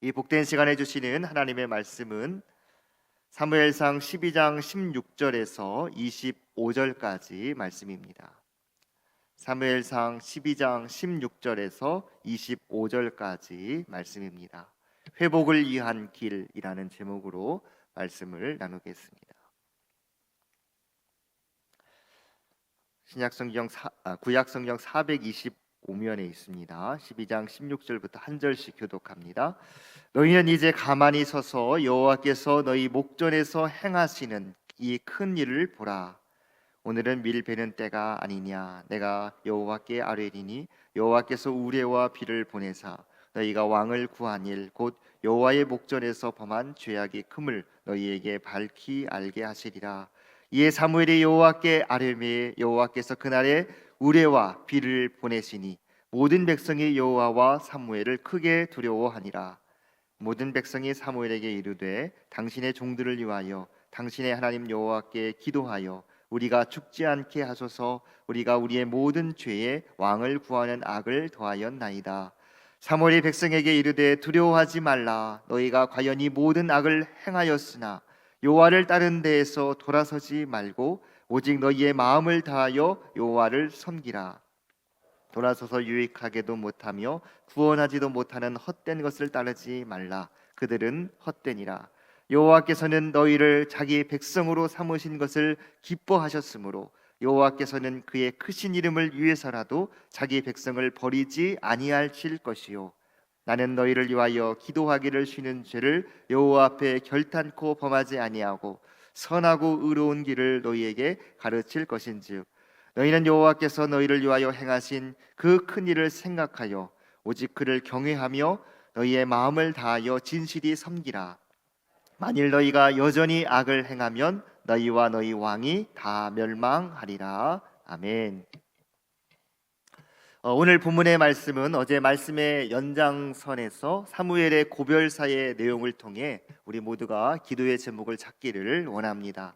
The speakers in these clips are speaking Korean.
이 복된 시간에 주시는 하나님의 말씀은 사무엘상 12장 16절에서 25절까지 말씀입니다. 사무엘상 12장 16절에서 25절까지 말씀입니다. 회복을 위한 길이라는 제목으로 말씀을 나누겠습니다. 구약성경 425면에 있습니다. 12장 16절부터 한 절씩 교독합니다. 너희는 이제 가만히 서서 여호와께서 너희 목전에서 행하시는 이 큰 일을 보라. 오늘은 밀 베는 때가 아니냐. 내가 여호와께 아뢰리니 여호와께서 우레와 비를 보내사 너희가 왕을 구한 일 곧 여호와의 목전에서 범한 죄악이 큼을 너희에게 밝히 알게 하시리라. 이에 사무엘이 여호와께 아뢰매 여호와께서 그날에 우레와 비를 보내시니 모든 백성이 여호와와 사무엘을 크게 두려워하니라. 모든 백성이 사무엘에게 이르되 당신의 종들을 위하여 당신의 하나님 여호와께 기도하여 우리가 죽지 않게 하소서. 우리가 우리의 모든 죄에 왕을 구하는 악을 더하였나이다. 사무엘이 백성에게 이르되 두려워하지 말라. 너희가 과연 이 모든 악을 행하였으나 여호와를 따른 데에서 돌아서지 말고 오직 너희의 마음을 다하여 여호와를 섬기라. 돌아서서 유익하게도 못하며 구원하지도 못하는 헛된 것을 따르지 말라. 그들은 헛되니라. 여호와께서는 너희를 자기 백성으로 삼으신 것을 기뻐하셨으므로 여호와께서는 그의 크신 이름을 위해서라도 자기 백성을 버리지 아니하실 것이요 나는 너희를 위하여 기도하기를 쉬는 죄를 여호와 앞에 결탄코 범하지 아니하고 선하고 의로운 길을 너희에게 가르칠 것인즉 너희는 여호와께서 너희를 위하여 행하신 그 큰 일을 생각하여 오직 그를 경외하며 너희의 마음을 다하여 진실이 섬기라. 만일 너희가 여전히 악을 행하면 너희와 너희 왕이 다 멸망하리라. 아멘. 오늘 본문의 말씀은 어제 말씀의 연장선에서 사무엘의 고별사의 내용을 통해 우리 모두가 기도의 제목을 찾기를 원합니다.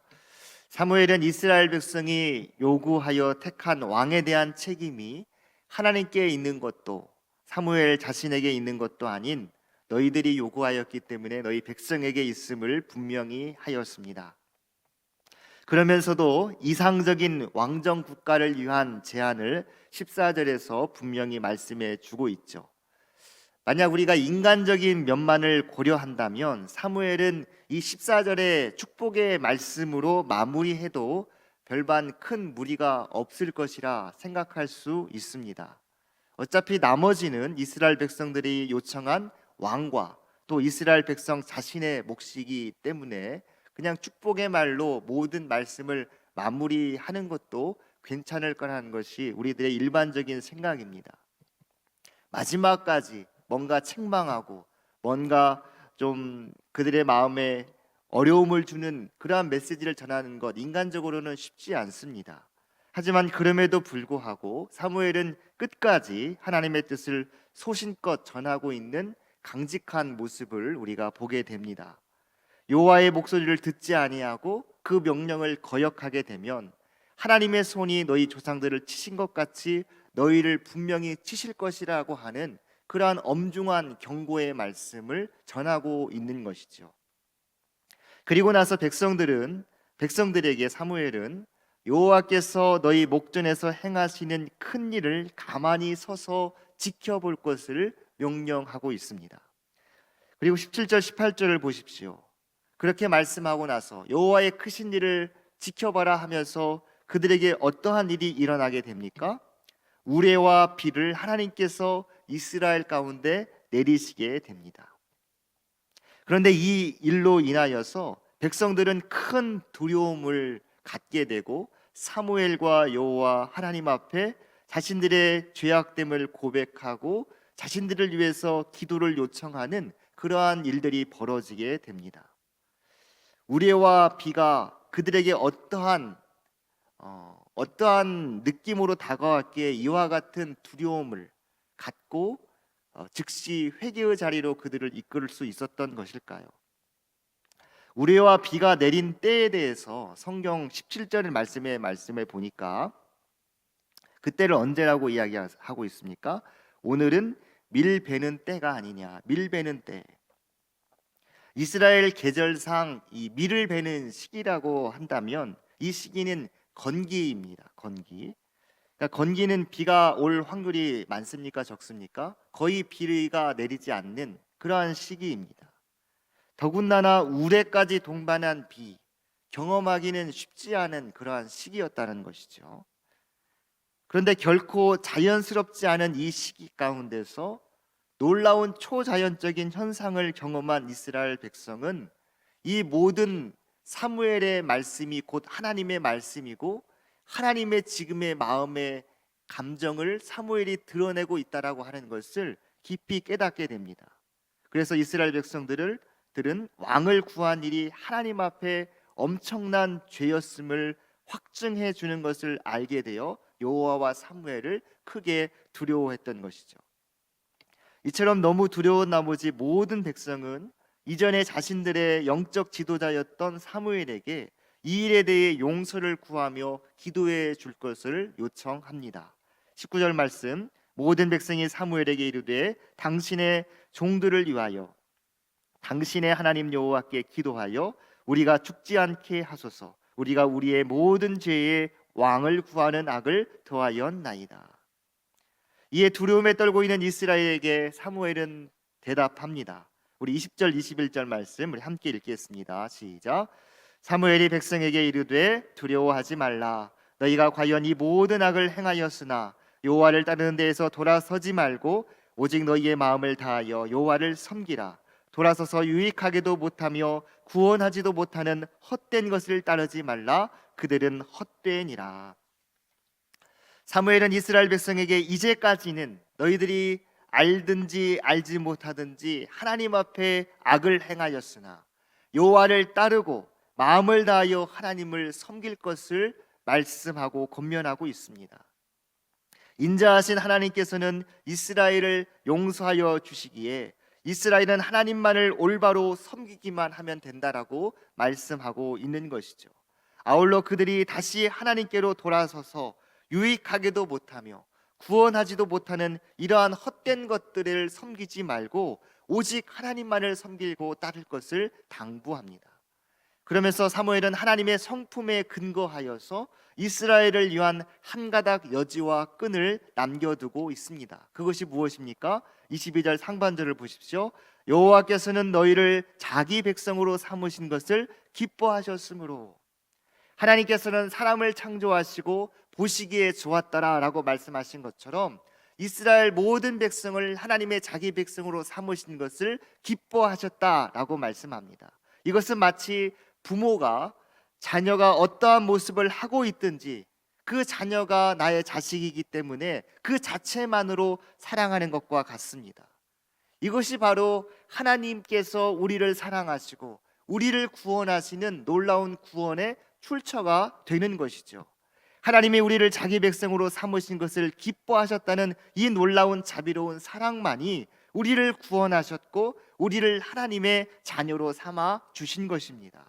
사무엘은 이스라엘 백성이 요구하여 택한 왕에 대한 책임이 하나님께 있는 것도 사무엘 자신에게 있는 것도 아닌 너희들이 요구하였기 때문에 너희 백성에게 있음을 분명히 하였습니다. 그러면서도 이상적인 왕정 국가를 위한 제안을 14절에서 분명히 말씀해 주고 있죠. 만약 우리가 인간적인 면만을 고려한다면 사무엘은 이 14절의 축복의 말씀으로 마무리해도 별반 큰 무리가 없을 것이라 생각할 수 있습니다. 어차피 나머지는 이스라엘 백성들이 요청한 왕과 또 이스라엘 백성 자신의 몫이기 때문에 그냥 축복의 말로 모든 말씀을 마무리하는 것도 괜찮을 거라는 것이 우리들의 일반적인 생각입니다. 마지막까지 뭔가 책망하고 뭔가 좀 그들의 마음에 어려움을 주는 그러한 메시지를 전하는 것 인간적으로는 쉽지 않습니다. 하지만 그럼에도 불구하고 사무엘은 끝까지 하나님의 뜻을 소신껏 전하고 있는 강직한 모습을 우리가 보게 됩니다. 여호와의 목소리를 듣지 아니하고 그 명령을 거역하게 되면 하나님의 손이 너희 조상들을 치신 것 같이 너희를 분명히 치실 것이라고 하는 그러한 엄중한 경고의 말씀을 전하고 있는 것이죠. 그리고 나서 백성들에게 사무엘은 여호와께서 너희 목전에서 행하시는 큰 일을 가만히 서서 지켜볼 것을 명령하고 있습니다. 그리고 17절 18절을 보십시오. 그렇게 말씀하고 나서 여호와의 크신 일을 지켜봐라 하면서 그들에게 어떠한 일이 일어나게 됩니까? 우레와 비를 하나님께서 이스라엘 가운데 내리시게 됩니다. 그런데 이 일로 인하여서 백성들은 큰 두려움을 갖게 되고 사무엘과 여호와 하나님 앞에 자신들의 죄악됨을 고백하고 자신들을 위해서 기도를 요청하는 그러한 일들이 벌어지게 됩니다. 우레와 비가 그들에게 어떠한 느낌으로 다가왔기에 이와 같은 두려움을 갖고 즉시 회개의 자리로 그들을 이끌 수 있었던 것일까요? 우레와 비가 내린 때에 대해서 성경 17절 말씀에 보니까 그때를 언제라고 이야기하고 있습니까? 오늘은 밀 베는 때가 아니냐. 밀 베는 때. 이스라엘 계절상 이 밀을 베는 시기라고 한다면 이 시기는 건기입니다. 건기. 그러니까 건기는 비가 올 확률이 많습니까? 적습니까? 거의 비가 내리지 않는 그러한 시기입니다. 더군다나 우레까지 동반한 비, 경험하기는 쉽지 않은 그러한 시기였다는 것이죠. 그런데 결코 자연스럽지 않은 이 시기 가운데서 놀라운 초자연적인 현상을 경험한 이스라엘 백성은 이 모든 사무엘의 말씀이 곧 하나님의 말씀이고 하나님의 지금의 마음의 감정을 사무엘이 드러내고 있다라고 하는 것을 깊이 깨닫게 됩니다. 그래서 이스라엘 백성들은 왕을 구한 일이 하나님 앞에 엄청난 죄였음을 확증해 주는 것을 알게 되어 여호와와 사무엘을 크게 두려워했던 것이죠. 이처럼 너무 두려운 나머지 모든 백성은 이전에 자신들의 영적 지도자였던 사무엘에게 이 일에 대해 용서를 구하며 기도해 줄 것을 요청합니다. 19절 말씀, 모든 백성이 사무엘에게 이르되 당신의 종들을 위하여 당신의 하나님 여호와께 기도하여 우리가 죽지 않게 하소서. 우리가 우리의 모든 죄에 왕을 구하는 악을 더하였나이다. 이에 두려움에 떨고 있는 이스라엘에게 사무엘은 대답합니다. 우리 20절 21절 말씀 우리 함께 읽겠습니다. 시작. 사무엘이 백성에게 이르되 두려워하지 말라. 너희가 과연 이 모든 악을 행하였으나 여호와를 따르는 데에서 돌아서지 말고 오직 너희의 마음을 다하여 여호와를 섬기라. 돌아서서 유익하게도 못하며 구원하지도 못하는 헛된 것을 따르지 말라. 그들은 헛되니라. 사무엘은 이스라엘 백성에게 이제까지는 너희들이 알든지 알지 못하든지 하나님 앞에 악을 행하였으나 여호와를 따르고 마음을 다하여 하나님을 섬길 것을 말씀하고 권면하고 있습니다. 인자하신 하나님께서는 이스라엘을 용서하여 주시기에 이스라엘은 하나님만을 올바로 섬기기만 하면 된다라고 말씀하고 있는 것이죠. 아울러 그들이 다시 하나님께로 돌아서서 유익하게도 못하며 구원하지도 못하는 이러한 헛된 것들을 섬기지 말고 오직 하나님만을 섬기고 따를 것을 당부합니다. 그러면서 사무엘은 하나님의 성품에 근거하여서 이스라엘을 위한 한 가닥 여지와 끈을 남겨두고 있습니다. 그것이 무엇입니까? 22절 상반절을 보십시오. 여호와께서는 너희를 자기 백성으로 삼으신 것을 기뻐하셨으므로. 하나님께서는 사람을 창조하시고 보시기에 좋았더라라고 말씀하신 것처럼 이스라엘 모든 백성을 하나님의 자기 백성으로 삼으신 것을 기뻐하셨다라고 말씀합니다. 이것은 마치 부모가 자녀가 어떠한 모습을 하고 있든지 그 자녀가 나의 자식이기 때문에 그 자체만으로 사랑하는 것과 같습니다. 이것이 바로 하나님께서 우리를 사랑하시고 우리를 구원하시는 놀라운 구원의 출처가 되는 것이죠. 하나님이 우리를 자기 백성으로 삼으신 것을 기뻐하셨다는 이 놀라운 자비로운 사랑만이 우리를 구원하셨고 우리를 하나님의 자녀로 삼아 주신 것입니다.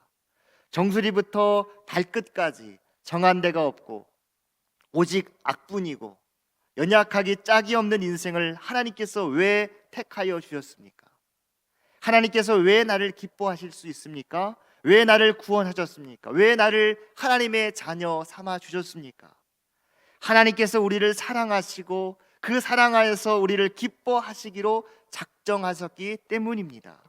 정수리부터 발끝까지 정한 데가 없고 오직 악뿐이고 연약하기 짝이 없는 인생을 하나님께서 왜 택하여 주셨습니까? 하나님께서 왜 나를 기뻐하실 수 있습니까? 왜 나를 구원하셨습니까? 왜 나를 하나님의 자녀 삼아 주셨습니까? 하나님께서 우리를 사랑하시고 그 사랑하여서 우리를 기뻐하시기로 작정하셨기 때문입니다.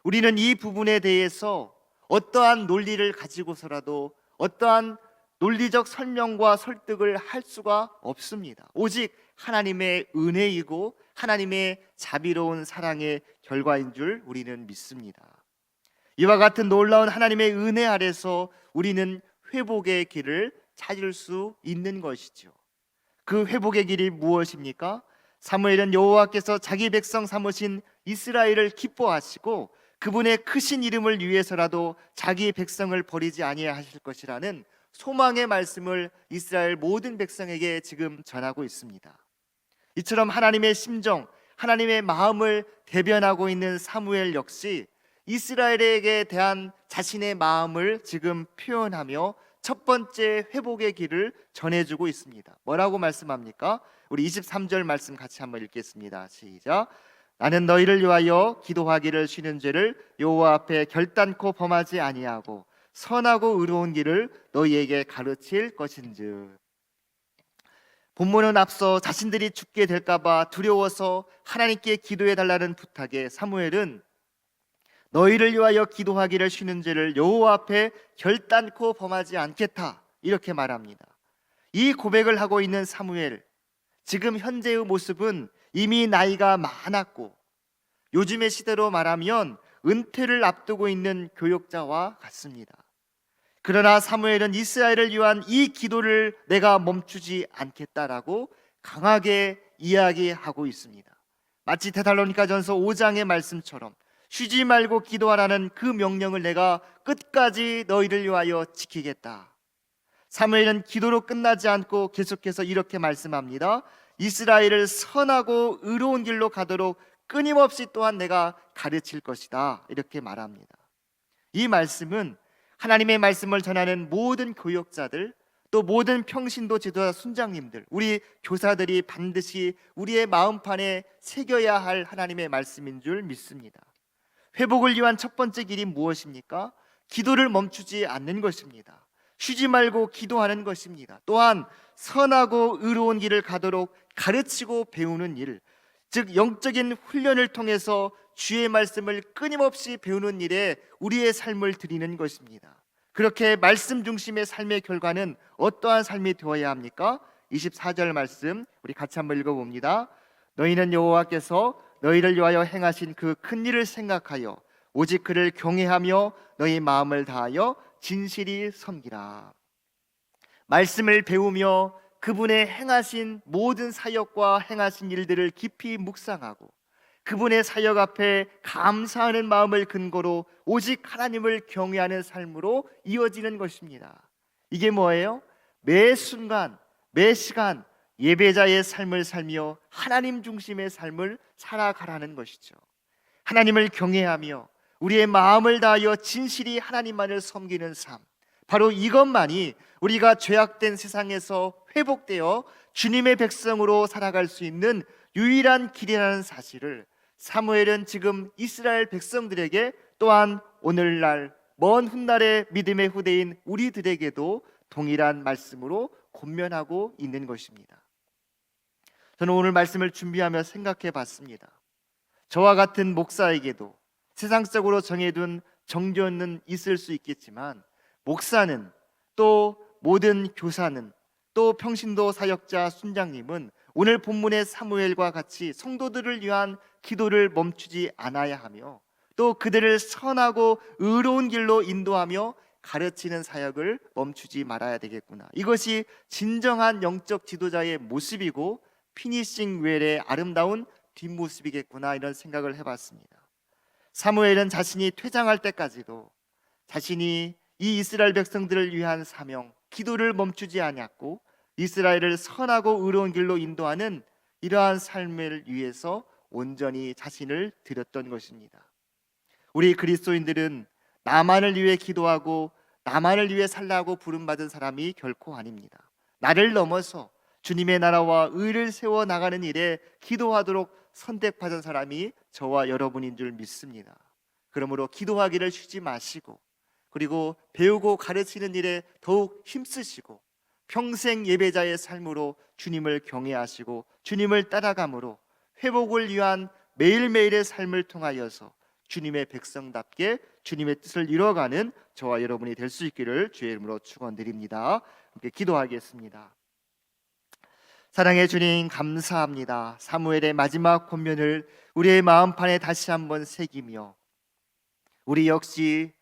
우리는 이 부분에 대해서 어떠한 논리를 가지고서라도 어떠한 논리적 설명과 설득을 할 수가 없습니다. 오직 하나님의 은혜이고 하나님의 자비로운 사랑의 결과인 줄 우리는 믿습니다. 이와 같은 놀라운 하나님의 은혜 아래서 우리는 회복의 길을 찾을 수 있는 것이죠. 그 회복의 길이 무엇입니까? 사무엘은 여호와께서 자기 백성 삼으신 이스라엘을 기뻐하시고 그분의 크신 이름을 위해서라도 자기 백성을 버리지 아니하실 것이라는 소망의 말씀을 이스라엘 모든 백성에게 지금 전하고 있습니다. 이처럼 하나님의 심정, 하나님의 마음을 대변하고 있는 사무엘 역시 이스라엘에게 대한 자신의 마음을 지금 표현하며 첫 번째 회복의 길을 전해주고 있습니다. 뭐라고 말씀합니까? 우리 23절 말씀 같이 한번 읽겠습니다. 시작. 나는 너희를 위하여 기도하기를 쉬는 죄를 여호와 앞에 결단코 범하지 아니하고 선하고 의로운 길을 너희에게 가르칠 것인즉. 본문은 앞서 자신들이 죽게 될까봐 두려워서 하나님께 기도해 달라는 부탁에 사무엘은 너희를 위하여 기도하기를 쉬는 죄를 여호와 앞에 결단코 범하지 않겠다, 이렇게 말합니다. 이 고백을 하고 있는 사무엘, 지금 현재의 모습은 이미 나이가 많았고 요즘의 시대로 말하면 은퇴를 앞두고 있는 교역자와 같습니다. 그러나 사무엘은 이스라엘을 위한 이 기도를 내가 멈추지 않겠다라고 강하게 이야기하고 있습니다. 마치 데살로니가전서 5장의 말씀처럼 쉬지 말고 기도하라는 그 명령을 내가 끝까지 너희를 위하여 지키겠다. 사무엘은 기도로 끝나지 않고 계속해서 이렇게 말씀합니다. 이스라엘을 선하고 의로운 길로 가도록 끊임없이 또한 내가 가르칠 것이다, 이렇게 말합니다. 이 말씀은 하나님의 말씀을 전하는 모든 교역자들, 또 모든 평신도 지도자 순장님들, 우리 교사들이 반드시 우리의 마음판에 새겨야 할 하나님의 말씀인 줄 믿습니다. 회복을 위한 첫 번째 길이 무엇입니까? 기도를 멈추지 않는 것입니다. 쉬지 말고 기도하는 것입니다. 또한 선하고 의로운 길을 가도록 가르치고 배우는 일, 즉 영적인 훈련을 통해서 주의 말씀을 끊임없이 배우는 일에 우리의 삶을 드리는 것입니다. 그렇게 말씀 중심의 삶의 결과는 어떠한 삶이 되어야 합니까? 24절 말씀 우리 같이 한번 읽어봅니다. 너희는 여호와께서 너희를 위하여 행하신 그 큰 일을 생각하여 오직 그를 경외하며 너희 마음을 다하여 진실이 섬기라. 말씀을 배우며 그분의 행하신 모든 사역과 행하신 일들을 깊이 묵상하고 그분의 사역 앞에 감사하는 마음을 근거로 오직 하나님을 경외하는 삶으로 이어지는 것입니다. 이게 뭐예요? 매 순간, 매 시간 예배자의 삶을 살며 하나님 중심의 삶을 살아가라는 것이죠. 하나님을 경외하며 우리의 마음을 다하여 진실이 하나님만을 섬기는 삶, 바로 이것만이 우리가 죄악된 세상에서 회복되어 주님의 백성으로 살아갈 수 있는 유일한 길이라는 사실을 사무엘은 지금 이스라엘 백성들에게, 또한 오늘날 먼 훗날의 믿음의 후대인 우리들에게도 동일한 말씀으로 권면하고 있는 것입니다. 저는 오늘 말씀을 준비하며 생각해 봤습니다. 저와 같은 목사에게도 세상적으로 정해둔 정죄는 있을 수 있겠지만 목사는, 또 모든 교사는, 또 평신도 사역자 순장님은 오늘 본문의 사무엘과 같이 성도들을 위한 기도를 멈추지 않아야 하며 또 그들을 선하고 의로운 길로 인도하며 가르치는 사역을 멈추지 말아야 되겠구나. 이것이 진정한 영적 지도자의 모습이고 피니싱 웰의 아름다운 뒷모습이겠구나, 이런 생각을 해봤습니다. 사무엘은 자신이 퇴장할 때까지도 자신이 이 이스라엘 백성들을 위한 사명, 기도를 멈추지 않았고 이스라엘을 선하고 의로운 길로 인도하는 이러한 삶을 위해서 온전히 자신을 드렸던 것입니다. 우리 그리스도인들은 나만을 위해 기도하고 나만을 위해 살라고 부름받은 사람이 결코 아닙니다. 나를 넘어서 주님의 나라와 의를 세워 나가는 일에 기도하도록 선택받은 사람이 저와 여러분인 줄 믿습니다. 그러므로 기도하기를 쉬지 마시고, 그리고 배우고 가르치는 일에 더욱 힘쓰시고 평생 예배자의 삶으로 주님을 경외하시고 주님을 따라감으로 회복을 위한 매일매일의 삶을 통하여서 주님의 백성답게 주님의 뜻을 이뤄가는 저와 여러분이 될 수 있기를 주의 이름으로 축원드립니다. 함께 기도하겠습니다. 사랑의 주님, 감사합니다. 사무엘의 마지막 권면을 우리의 마음판에 다시 한번 새기며 우리 역시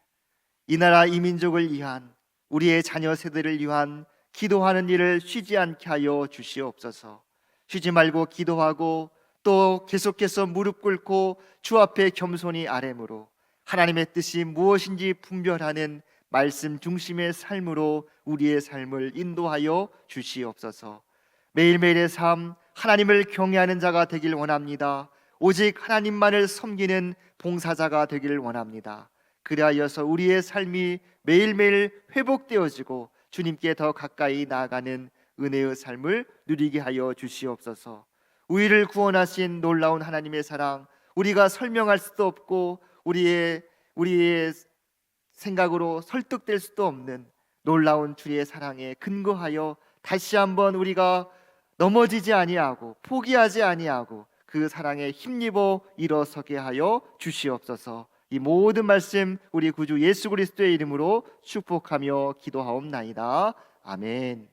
이 나라 이 민족을 위한, 우리의 자녀 세대를 위한 기도하는 일을 쉬지 않게 하여 주시옵소서. 쉬지 말고 기도하고 또 계속해서 무릎 꿇고 주 앞에 겸손히 아뢰므로 하나님의 뜻이 무엇인지 분별하는 말씀 중심의 삶으로 우리의 삶을 인도하여 주시옵소서. 매일매일의 삶, 하나님을 경외하는 자가 되길 원합니다. 오직 하나님만을 섬기는 봉사자가 되기를 원합니다. 그리하여서 우리의 삶이 매일매일 회복되어지고 주님께 더 가까이 나아가는 은혜의 삶을 누리게 하여 주시옵소서. 우리를 구원하신 놀라운 하나님의 사랑, 우리가 설명할 수도 없고 우리의 생각으로 설득될 수도 없는 놀라운 주의 사랑에 근거하여 다시 한번 우리가 넘어지지 아니하고 포기하지 아니하고 그 사랑에 힘입어 일어서게 하여 주시옵소서. 이 모든 말씀 우리 구주 예수 그리스도의 이름으로 축복하며 기도하옵나이다. 아멘.